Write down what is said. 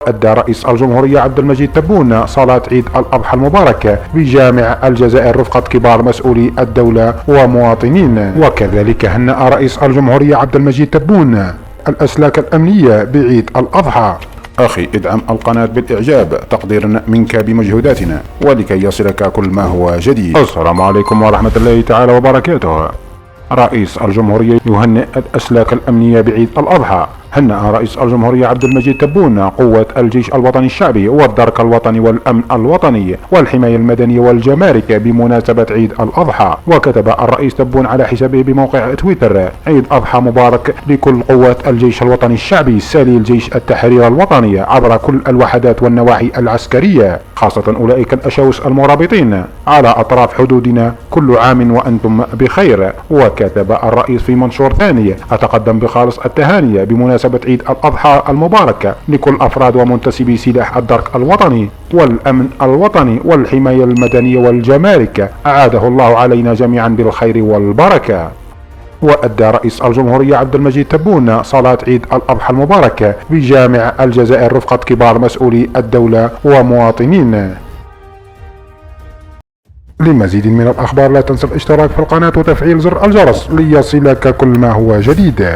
أدى رئيس الجمهورية عبد المجيد تبون صلاة عيد الأضحى المباركة بجامع الجزائر رفقة كبار مسؤولي الدولة ومواطنين. وكذلك هنأ رئيس الجمهورية عبد المجيد تبون الأسلاك الأمنية بعيد الأضحى. أخي ادعم القناة بالإعجاب تقديرا منك بمجهوداتنا ولكي يصلك كل ما هو جديد. السلام عليكم ورحمة الله تعالى وبركاته. رئيس الجمهورية يهنئ الأسلاك الأمنية بعيد الأضحى. هنأ رئيس الجمهورية عبد المجيد تبون قوة الجيش الوطني الشعبي والدرك الوطني والأمن الوطني والحماية المدنية والجمارك بمناسبة عيد الأضحى. وكتب الرئيس تبون على حسابه بموقع تويتر: عيد أضحى مبارك لكل قوات الجيش الوطني الشعبي سليل جيش التحرير الوطني عبر كل الوحدات والنواحي العسكرية، خاصة أولئك الأشاوس المرابطين على أطراف حدودنا. كل عام وأنتم بخير. وكتب الرئيس في منشور ثاني: أتقدم بخالص التهاني بمناسبة عيد الأضحى المباركة لكل أفراد ومنتسبي سلاح الدرك الوطني والأمن الوطني والحماية المدنية والجمارك، أعاده الله علينا جميعا بالخير والبركة. وأدى رئيس الجمهورية عبد المجيد تبون صلاة عيد الأضحى المباركة بجامع الجزائر رفقة كبار مسؤولي الدولة ومواطنين. لمزيد من الأخبار لا تنسى الاشتراك في القناة وتفعيل زر الجرس ليصلك كل ما هو جديد.